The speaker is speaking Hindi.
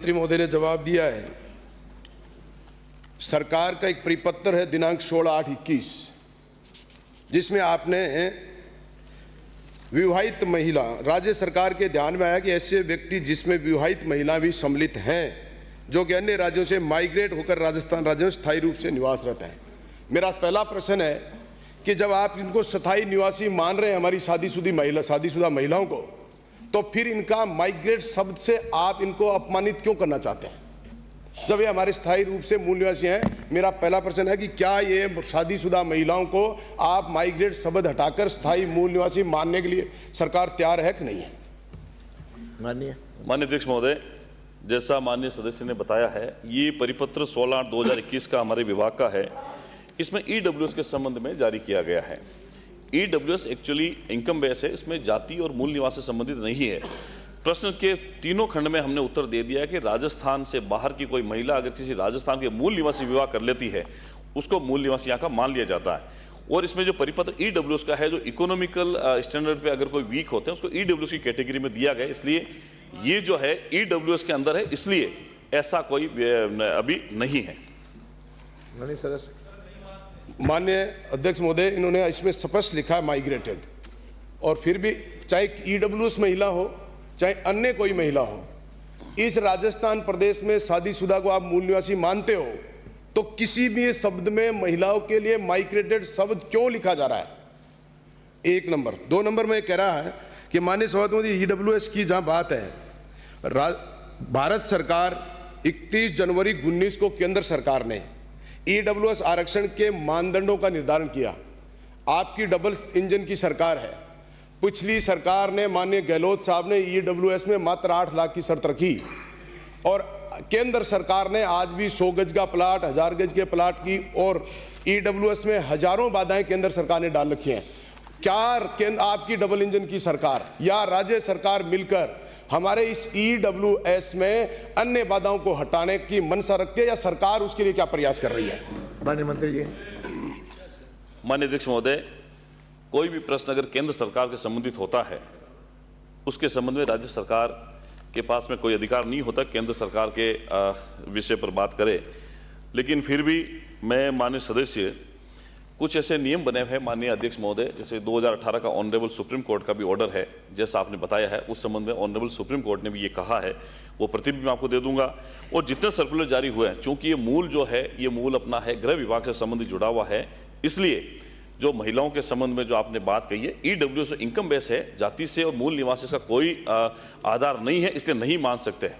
मंत्री महोदय ने जवाब दिया है। सरकार का एक परिपत्र है दिनांक 16/8/21, जिसमें आपने विवाहित महिला, राज्य सरकार के ध्यान में आया कि ऐसे व्यक्ति जिसमें विवाहित महिला भी सम्मिलित हैं जो कि अन्य राज्यों से माइग्रेट होकर राजस्थान राज्य में स्थायी रूप से निवासरत हैं। मेरा पहला प्रश्न है कि जब आप इनको स्थायी निवासी मान रहे हैं, हमारी शादीशुदा महिलाओं को, तो फिर इनका माइग्रेट शब्द से आप इनको अपमानित क्यों करना चाहते हैं जब ये हमारे स्थायी रूप से मूल निवासी हैं? मेरा पहला प्रश्न है कि क्या ये शादीशुदा महिलाओं को आप माइग्रेट शब्द हटाकर स्थायी मूल निवासी मानने के लिए सरकार तैयार है कि नहीं है? माननीय अध्यक्ष महोदय, जैसा माननीय सदस्य ने बताया है, ये परिपत्र 16/8/2021 का हमारे विभाग का है। इसमें ईडब्ल्यूएस के संबंध में जारी किया गया है। ईडब्ल्यूएस एक्चुअली इनकम बेस है, इसमें जाति और मूल निवास से संबंधित नहीं है। प्रश्न के तीनों खंड में हमने उत्तर दे दिया है कि राजस्थान से बाहर की कोई महिला अगर किसी राजस्थान के मूल निवासी विवाह कर लेती है, उसको मूल निवासी यहाँ का मान लिया जाता है। और इसमें जो परिपत्र ईडब्ल्यूएस का है, जो इकोनॉमिकल स्टैंडर्ड पे अगर कोई वीक होते हैं उसको ईडब्ल्यूएस की कैटेगरी में दिया गया, इसलिए ये जो है ईडब्ल्यूएस के अंदर है, इसलिए ऐसा कोई अभी नहीं है। सदस्य माननीय अध्यक्ष महोदय, इन्होंने इसमें स्पष्ट लिखा है माइग्रेटेड, और फिर भी चाहे ईडब्ल्यूएस महिला हो चाहे अन्य कोई महिला हो, इस राजस्थान प्रदेश में शादीशुदा को आप मूल निवासी मानते हो, तो किसी भी शब्द में महिलाओं के लिए माइग्रेटेड शब्द क्यों लिखा जा रहा है? एक नंबर। 2 नंबर में कह रहा है कि माननीय सभापति, ईडब्ल्यूएस की जहां बात है, भारत सरकार 31 जनवरी 2019 को केंद्र सरकार ने ईडब्ल्यूएस आरक्षण के मानदंडों का निर्धारण किया। आपकी डबल इंजन की सरकार है। पिछली सरकार ने, माननीय गहलोत साहब ने ईडब्ल्यूएस में मात्र 8 लाख की शर्त रखी, और केंद्र सरकार ने आज भी 100 गज का प्लाट, 1000 गज के प्लाट की, और ईडब्ल्यूएस में हजारों बाधाएं केंद्र सरकार ने डाल रखी हैं। क्या आपकी डबल इंजन की सरकार या राज्य सरकार मिलकर हमारे इस ईडब्ल्यूएस में अन्य बाधाओं को हटाने की मंशा रखती है, या सरकार उसके लिए क्या प्रयास कर रही है? माननीय मंत्री जी। माननीय अध्यक्ष महोदय, कोई भी प्रश्न अगर केंद्र सरकार के संबंधित होता है, उसके संबंध में राज्य सरकार के पास में कोई अधिकार नहीं होता केंद्र सरकार के विषय पर बात करे। लेकिन फिर भी मैं, माननीय सदस्य, कुछ ऐसे नियम बने हुए हैं माननीय अध्यक्ष महोदय, जैसे 2018 का ऑनरेबल सुप्रीम कोर्ट का भी ऑर्डर है, जैसा आपने बताया है, उस संबंध में ऑनरेबल सुप्रीम कोर्ट ने भी ये कहा है, वो प्रति भी मैं आपको दे दूंगा। और जितने सर्कुलर जारी हुए हैं, चूंकि ये मूल जो है, ये मूल अपना है गृह विभाग से संबंधित जुड़ा हुआ है, इसलिए जो महिलाओं के संबंध में जो आपने बात कही है, ईडब्ल्यूएस इनकम बेस है, जाति से और मूल निवासी का कोई आधार नहीं है, इसलिए नहीं मान सकते हैं।